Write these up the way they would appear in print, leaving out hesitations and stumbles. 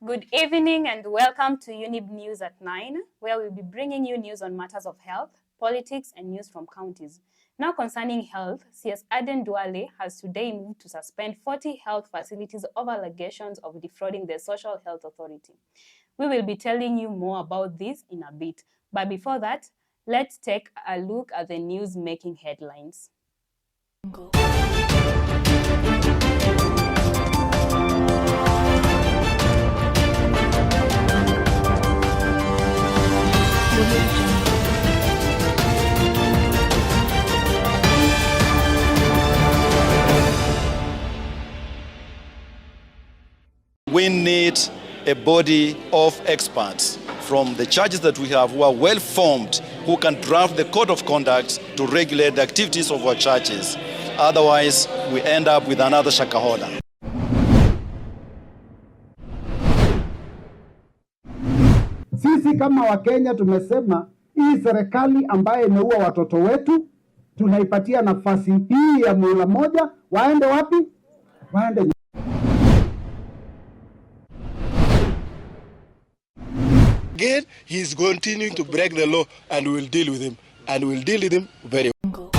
Good evening and welcome to Younib News at 9, where we'll be bringing you news on matters of health, politics, and news from counties. Now concerning health, CS Aden Duale has today moved to suspend 40 health facilities over allegations of defrauding the Social Health Authority. We will be telling you more about this in a bit. But before that, let's take a look at the news-making headlines. We need a body of experts from the churches that we have who are well formed, who can draft the code of conduct to regulate the activities of our churches. Otherwise, we end up with another shakahola. Sisi kama Wakenya tumesema hii serikali ambayo imeua watoto wetu tunaipatia nafasi hii ya muhula moja. Waende wapi? Waende. Again, he is continuing to break the law, and we will deal with him, and we will deal with him very well.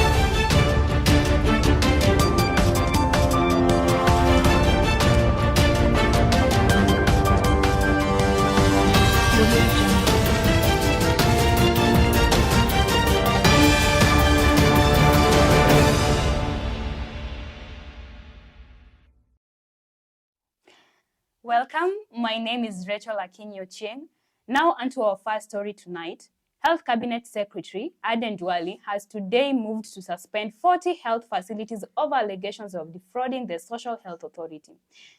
Welcome, my name is Rachael Akinyi. Now onto our first story tonight. Health Cabinet Secretary Aden Duale has today moved to suspend 40 health facilities over allegations of defrauding the Social Health Authority.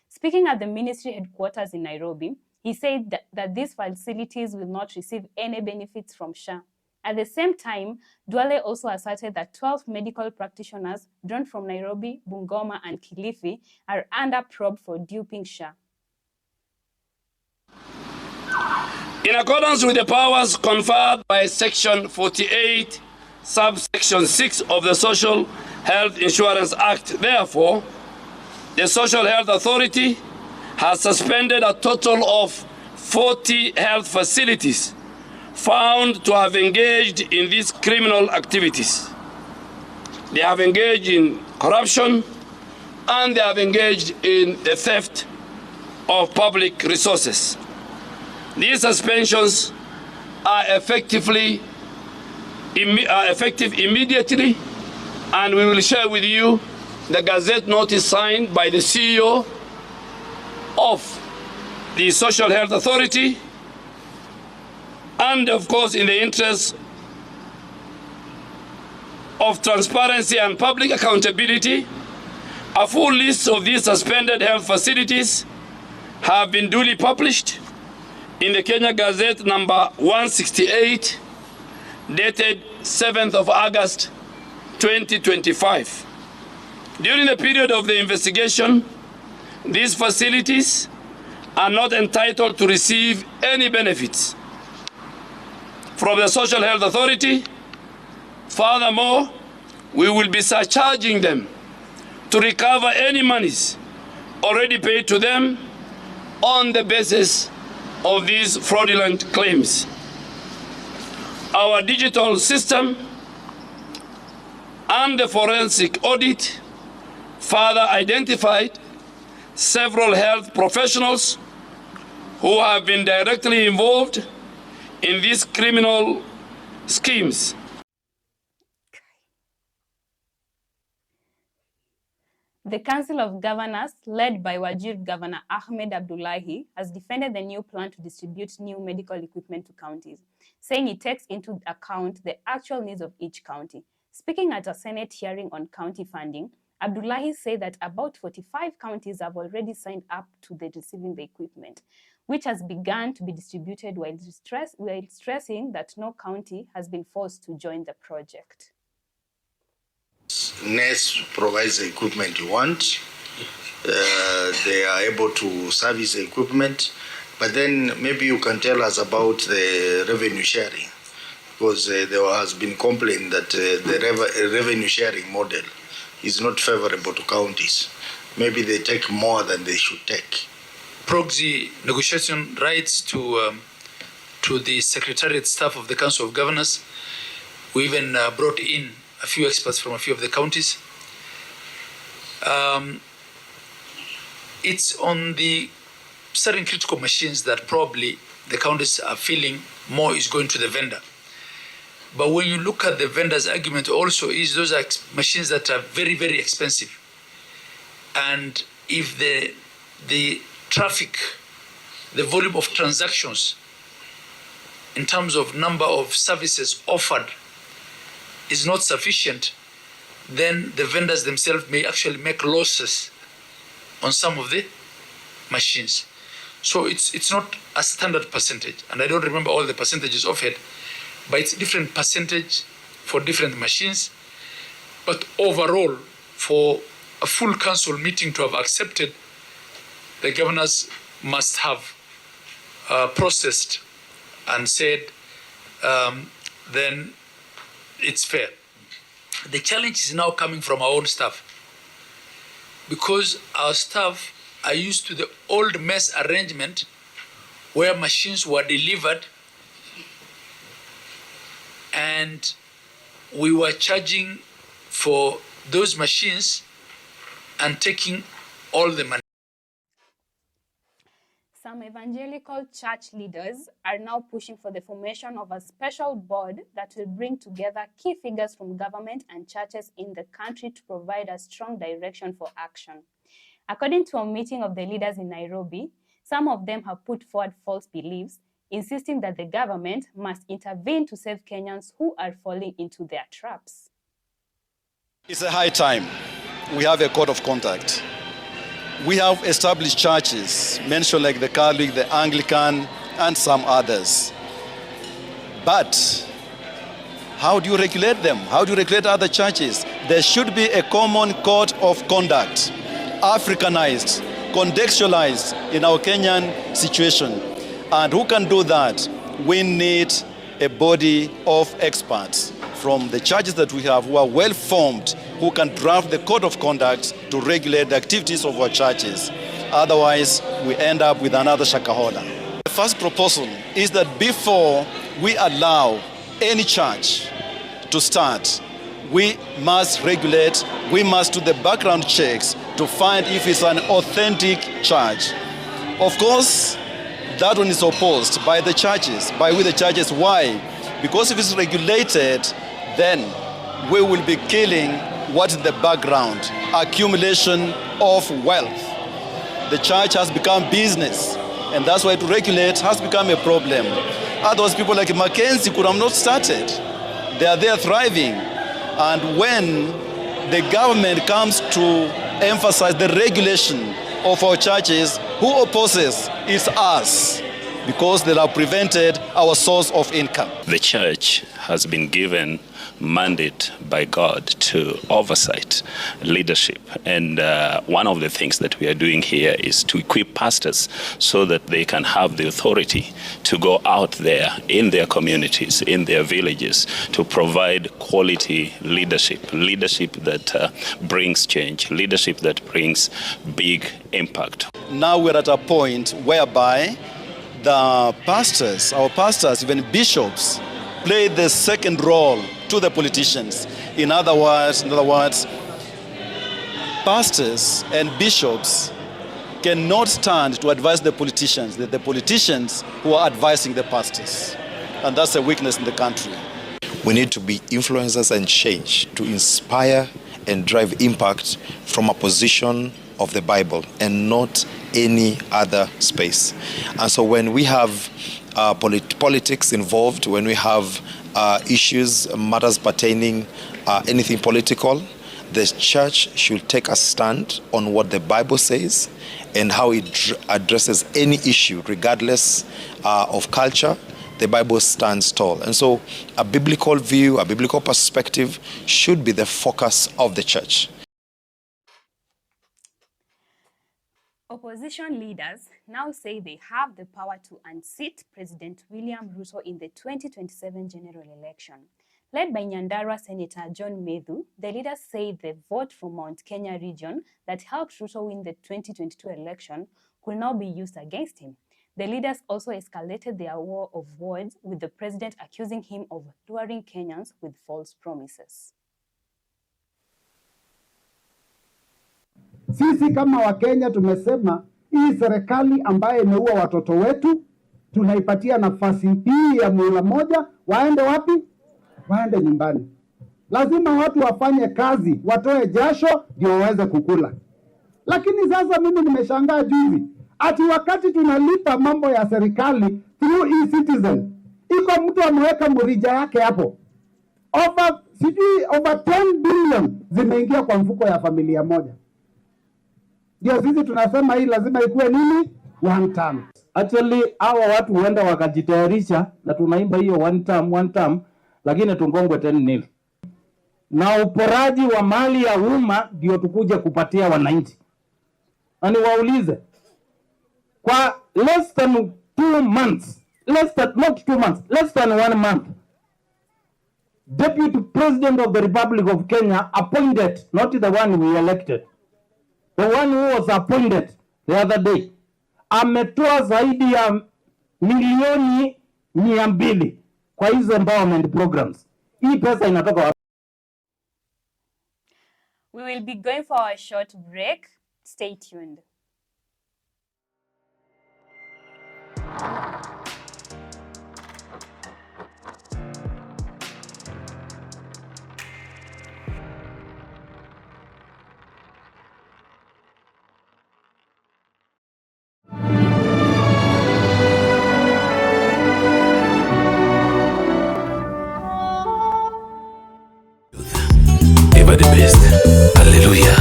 Speaking at the ministry headquarters in Nairobi, he said that these facilities will not receive any benefits from SHA. At the same time, Duale also asserted that 12 medical practitioners drawn from Nairobi, Bungoma, and Kilifi are under probe for duping SHA. In accordance with the powers conferred by Section 48, subsection 6 of the Social Health Insurance Act, therefore, the Social Health Authority has suspended a total of 40 health facilities found to have engaged in these criminal activities. They have engaged in corruption and they have engaged in the theft of public resources. These suspensions are effective immediately, and we will share with you the Gazette notice signed by the CEO of the Social Health Authority, and of course in the interest of transparency and public accountability, a full list of these suspended health facilities have been duly published in the Kenya Gazette number 168, dated 7th of August 2025. During the period of the investigation, these facilities are not entitled to receive any benefits from the Social Health Authority. Furthermore, we will be surcharging them to recover any monies already paid to them on the basis of these fraudulent claims. Our digital system and the forensic audit further identified several health professionals who have been directly involved in these criminal schemes. The Council of Governors, led by Wajir Governor Ahmed Abdullahi, has defended the new plan to distribute new medical equipment to counties, saying it takes into account the actual needs of each county. Speaking at a Senate hearing on county funding, Abdullahi said that about 45 counties have already signed up to receiving the equipment, which has begun to be distributed while stressing that no county has been forced to join the project. NES provides the equipment you want. They are able to service the equipment, but then maybe you can tell us about the revenue sharing, because there has been complaint that the revenue sharing model is not favorable to counties. Maybe they take more than they should take. proxy negotiation rights to the Secretariat staff of the Council of Governors. We even brought in a few experts from a few of the counties. It's on the certain critical machines that probably the counties are feeling more is going to the vendor. But when you look at the vendor's argument also is those are machines that are very, very expensive. And if the traffic, the volume of transactions in terms of number of services offered is not sufficient, then the vendors themselves may actually make losses on some of the machines. So it's not a standard percentage, and I don't remember all the percentages of it, but it's different percentage for different machines. But overall, for a full council meeting to have accepted, the governors must have processed and said, then it's fair. The challenge is now coming from our own staff, because our staff are used to the old mess arrangement where machines were delivered and we were charging for those machines and taking all the money. Some evangelical church leaders are now pushing for the formation of a special board that will bring together key figures from government and churches in the country to provide a strong direction for action. According to a meeting of the leaders in Nairobi, some of them have put forward false beliefs, insisting that the government must intervene to save Kenyans who are falling into their traps. It's a high time we have a code of conduct. We have established churches, mentioned like the Catholic, the Anglican, and some others. But how do you regulate them? How do you regulate other churches? There should be a common code of conduct, Africanized, contextualized in our Kenyan situation. And who can do that? We need a body of experts from the churches that we have who are well formed, who can draft the code of conduct to regulate the activities of our churches. Otherwise, we end up with another shakahola. The first proposal is that before we allow any church to start, we must regulate, we must do the background checks to find if it's an authentic church. Of course, that one is opposed by the churches, with the churches. Why? Because if it's regulated, then we will be killing what is the background, accumulation of wealth. The church has become business, and that's why to regulate has become a problem. Otherwise, people like Mackenzie could have not started. They are there thriving. And when the government comes to emphasize the regulation of our churches, who opposes is us, because they have prevented our source of income. The church has been given mandate by God to oversight leadership, and one of the things that we are doing here is to equip pastors so that they can have the authority to go out there in their communities, in their villages, to provide quality leadership that brings change, leadership that brings big impact. Now we're at a point whereby the pastors, our pastors, even bishops, play the second role to the politicians. In other words, pastors and bishops cannot stand to advise the politicians. They're the politicians who are advising the pastors. And that's a weakness in the country. We need to be influencers and change to inspire and drive impact from a position of the Bible and not any other space. And so when we have politics involved, when we have issues, matters pertaining anything political, the church should take a stand on what the Bible says and how it addresses any issue, regardless of culture. The Bible stands tall. And so a biblical view, a biblical perspective should be the focus of the church. Opposition leaders now say they have the power to unseat President William Ruto in the 2027 general election. Led by Nyandarua Senator John Medhu, the leaders say the vote from Mount Kenya region that helped Ruto win the 2022 election could now be used against him. The leaders also escalated their war of words, with the president accusing him of luring Kenyans with false promises. Sisi kama Wakenya tumesema hii serikali ambayo imeua watoto wetu tunaipatia nafasi hii ya muhula moja, waende wapi? Waende nyumbani. Lazima watu wafanye kazi, watoe jasho ndio waweze kukula. Lakini sasa mimi nimeshangaa juzi, ati wakati tunalipa mambo ya serikali through e-citizen, iko mtu ameweka murija yake hapo. Over 10 billion zimeingia kwa mfuko ya familia moja. Ndio sisi tunasema hii lazima ikuwe nini? One term. Actually, hawa watu huenda wakajitayarisha na tunaimba hiyo one term, lakini tungongwe 10-0. Na uporaji wa mali ya umma ndio tukuje kupatia wananchi. Na niwaulize, kwa less than 2 months, less than 1 month, Deputy President of the Republic of Kenya appointed, not the one we elected, the one who was appointed the other day, ametoa zaidi ya milioni 200 kwa hizo empowerment programs. Hii pesa inatoka wapi? We will be going for a short break. Stay tuned. Ever the best. Hallelujah.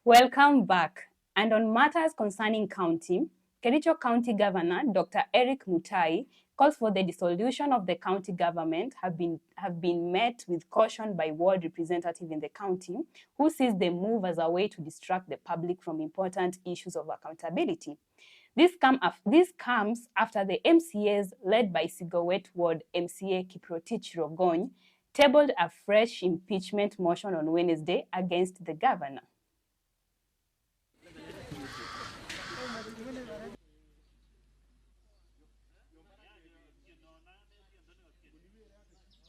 Welcome back. And on matters concerning county, Kericho County Governor Dr. Eric Mutai calls for the dissolution of the county government have been met with caution by ward representative in the county, who sees the move as a way to distract the public from important issues of accountability. This comes after the MCAs led by Sigowet Ward MCA Kiprotich Rogony tabled a fresh impeachment motion on Wednesday against the governor.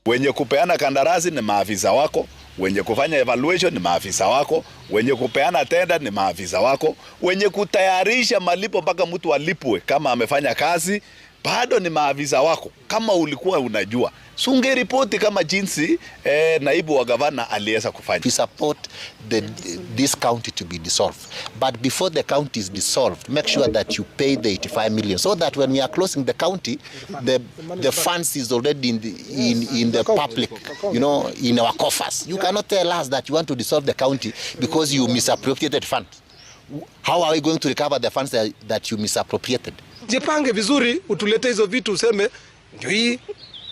Wenye kupeana kandarasi ni maafisa wako, wenye kufanya evaluation ni maafisa wako, wenye kupeana tenda ni maafisa wako, wenye kutayarisha malipo mpaka mtu alipwe kama amefanya kazi bado ni maafisa wako. Kama ulikuwa unajua, sunge ripoti kama jinsi naibu wa gavana aliweza kufanya. We support this county to be dissolved, but before the county is dissolved, make sure that you pay the 85 million so that when we are closing the county, the funds is already in the public, you know, in our coffers. You cannot tell us that you want to dissolve the county because you misappropriated funds. How are we going to recover the funds that you misappropriated? Jipange vizuri, utulete hizo vitu, useme ndio hii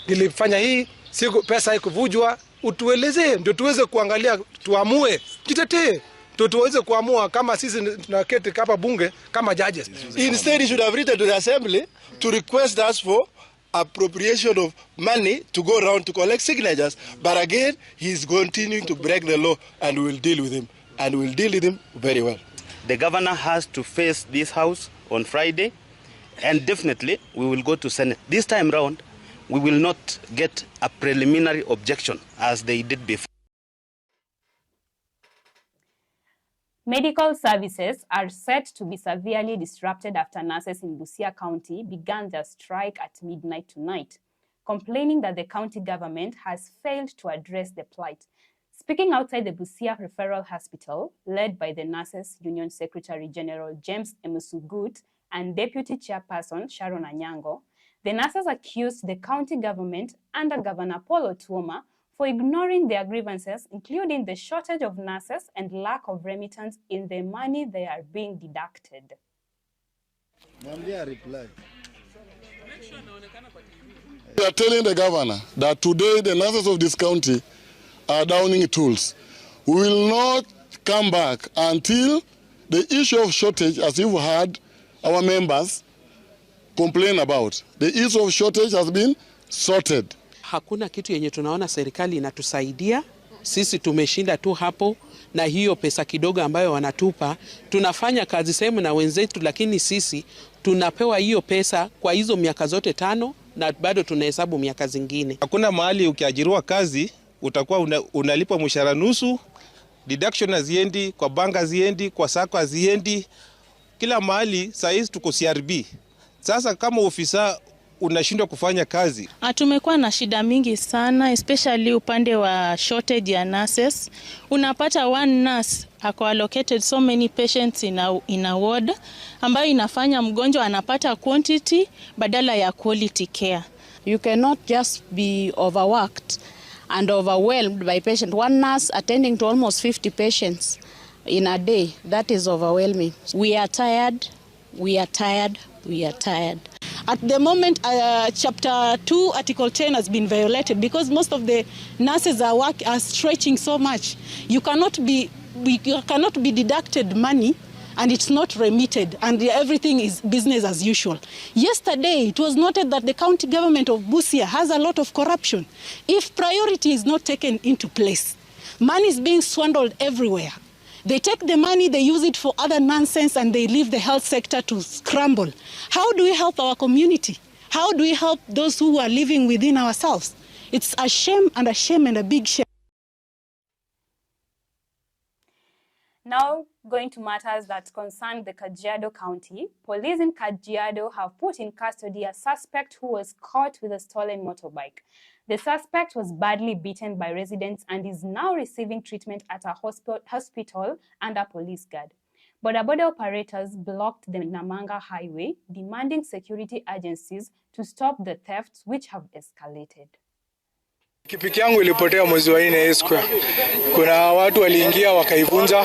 nilifanya hii, siku pesa haikuvujwa, utueleze ndio tuweze kuangalia, tuamue, jitetee, ndio tuweze kuamua kama sisi tunaketi hapa bunge kama judges. Instead he should have written to the assembly to request us for appropriation of money to go around to collect signatures, but again he is continuing to break the law, and we will deal with him, and we will deal with him very well. The governor has to face this house on Friday, and definitely we will go to Senate. This time round, we will not get a preliminary objection as they did before. Medical services are set to be severely disrupted after nurses in Busia County began their strike at midnight tonight, complaining that the county government has failed to address the plight. Speaking outside the Busia Referral Hospital, led by the Nurses Union Secretary General James Emusugut and Deputy Chairperson Sharon Anyango, the nurses accused the county government under Governor Paul Otuoma for ignoring their grievances, including the shortage of nurses and lack of remittance in the money they are being deducted. We are telling the governor that today the nurses of this county are downing tools. We will not come back until the issue of shortage, as you've heard our members complain about, the issue of shortage has been sorted. Hakuna kitu yenye tunaona serikali inatusaidia. Sisi tumeshinda tu hapo na hiyo pesa kidogo ambayo wanatupa. Tunafanya kazi sehemu na wenzetu, lakini sisi tunapewa hiyo pesa kwa hizo miaka zote 5 na bado tunahesabu miaka zingine. Hakuna mahali ukiajiriwa kazi utakuwa unalipwa mshahara nusu, deduction haziendi, kwa banka haziendi, kwa sako haziendi. Kila mahali saizi tuko CRB. Sasa kama ofisa unashindwa kufanya kazi. Tumekuwa na shida mingi sana, especially upande wa shortage ya nurses. Unapata one nurse ako allocated so many patients in a ward, ambayo inafanya mgonjwa anapata quantity badala ya quality care. You cannot just be overworked and overwhelmed by patients. One nurse attending to almost 50 patients in a day, that is overwhelming. We are tired, we are tired, we are tired. At the moment, Chapter 2, Article 10 has been violated because most of the nurses are stretching so much. You cannot be deducted money and it's not remitted, and everything is business as usual. Yesterday, it was noted that the county government of Busia has a lot of corruption. If priority is not taken into place, money is being swindled everywhere. They take the money, they use it for other nonsense, and they leave the health sector to scramble. How do we help our community? How do we help those who are living within ourselves? It's a shame and a big shame. Now, going to matters that concern the Kajiado County, police in Kajiado have put in custody a suspect who was caught with a stolen motorbike. The suspect was badly beaten by residents and is now receiving treatment at a hospital under police guard. Boda operators blocked the Namanga highway, demanding security agencies to stop the thefts which have escalated. Pikipiki yangu ilipotea mwezi wa 4 square. Kuna watu waliingia wakaivunja,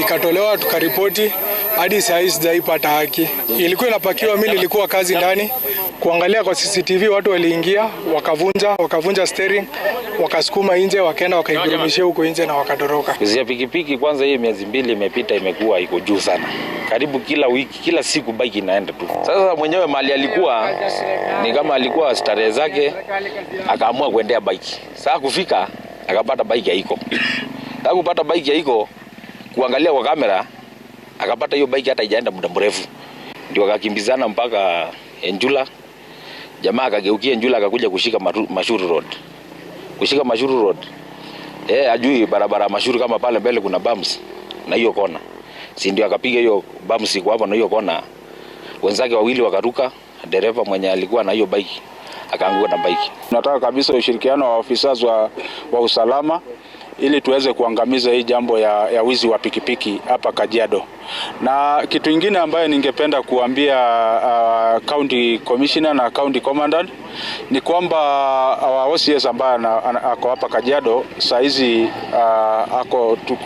ikatolewa tukaripoti, hadi saa hii sijaipata haki. Ilikuwa inapakiwa, mimi nilikuwa kazi ndani. Kuangalia kwa CCTV watu waliingia, wakavunja steering, wakasukuma nje, wakaenda wakaigurumishia huko nje na wakatoroka. Kuzia pikipiki kwanza hiyo miezi 2 imepita imekuwa iko juu sana. Karibu kila wiki, kila siku bike inaenda tu. Sasa mwenyewe mali alikuwa ni kama alikuwa starehe zake, akaamua kuendea bike. Sasa kufika akapata bike haiko. Sasa kupata bike haiko, kuangalia kwa kamera akapata hiyo bike hata haijaenda muda mrefu. Ndio akakimbizana mpaka Enjula. Jamaa akageukia Enjula akakuja kushika Mashuru Road. Kushika Mashuru Road. Ajui barabara Mashuru kama pale mbele kuna bumps na hiyo kona. Si ndio akapiga hiyo bumps kwa hapo na hiyo kona. Wenzake wawili wakaruka, dereva mwenye alikuwa na hiyo bike akaanguka na bike. Tunataka kabisa ushirikiano wa ofisa wa usalama ili tuweze kuangamiza hii jambo ya wizi wa pikipiki hapa Kajiado. Na kitu kingine ambayo ningependa kuambia county commissioner na county commandant ni kwamba OCS ambaye ako hapa Kajiado saa hizi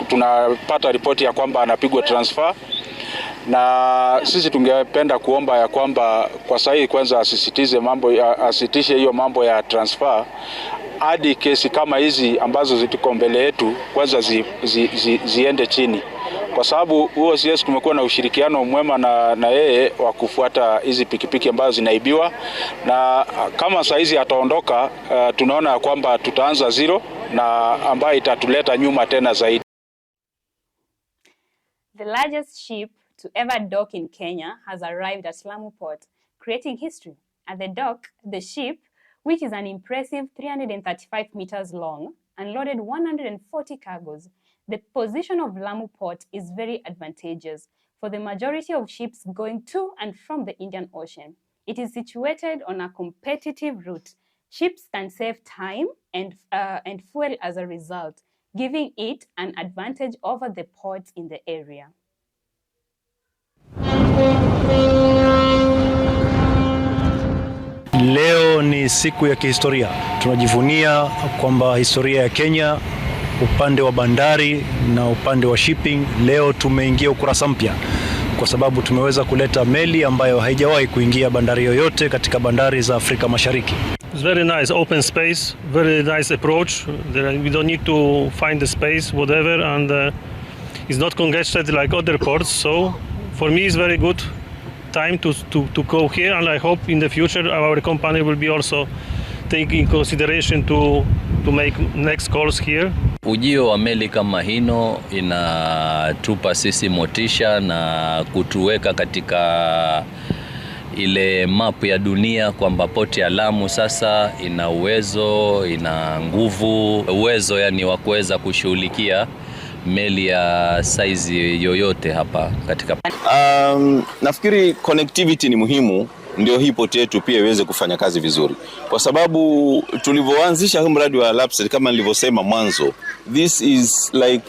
tunapata ripoti ya kwamba anapigwa transfer, na sisi tungependa kuomba ya kwamba kwa sasa kwanza asitishe hiyo mambo ya transfer hadi kesi kama hizi ambazo zitiko mbele yetu kwanza ziende chini, kwa sababu OCS tumekuwa na ushirikiano mwema na yeye wa kufuata hizi pikipiki ambazo zinaibiwa, na kama saa hizi ataondoka tunaona kwamba tutaanza zero na ambayo itatuleta nyuma tena zaidi. The largest ship to ever dock in Kenya has arrived at Lamu Port, creating history. At the dock, the ship, which is an impressive 335 meters long, unloaded 140 cargoes. The position of Lamu Port is very advantageous for the majority of ships going to and from the Indian Ocean. It is situated on a competitive route. Ships can save time and fuel as a result. giving it an advantage over the ports in the area. Leo ni siku ya kihistoria. Tunajivunia kwamba historia ya Kenya, upande wa bandari na upande wa shipping, leo tumeingia ukurasa mpya kwa sababu tumeweza kuleta meli ambayo haijawahi kuingia bandari yoyote katika bandari za Afrika Mashariki. It's very nice, open space, very nice approach. We don't need to find the space, whatever, and it's not congested like other ports. So for me, it's very good time to go here, and I hope in the future our company will be also taking consideration to make next calls here. Ujio wa meli kama hino inatupa sisi motisha na kutuweka katika ile map ya dunia kwamba poti ya Lamu sasa ina uwezo, ina nguvu, uwezo yani wa kuweza kushughulikia meli ya size yoyote hapa katika. Nafikiri connectivity ni muhimu, ndio hii poti yetu pia iweze kufanya kazi vizuri, kwa sababu tulivyoanzisha huu mradi wa LAPSSET kama nilivyosema mwanzo, this is like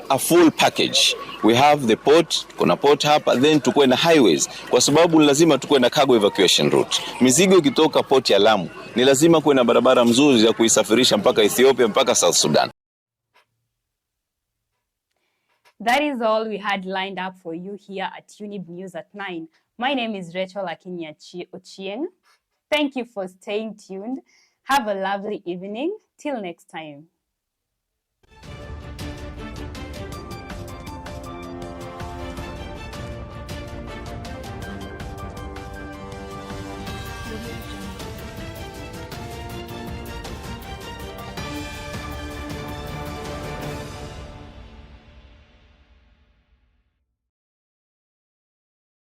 a full package. We have the port, kuna port hapa, then tukue na highways, kwa sababu lazima tukue na cargo evacuation route. Mizigo ikitoka port ya Lamu ni lazima kuwe na barabara mzuri ya kuisafirisha mpaka Ethiopia, mpaka South Sudan. That is all we had lined up for you here at Younib News at 9. My name is Rachael Akinyi. Thank you for staying tuned. Have a lovely evening. Till next time. Audio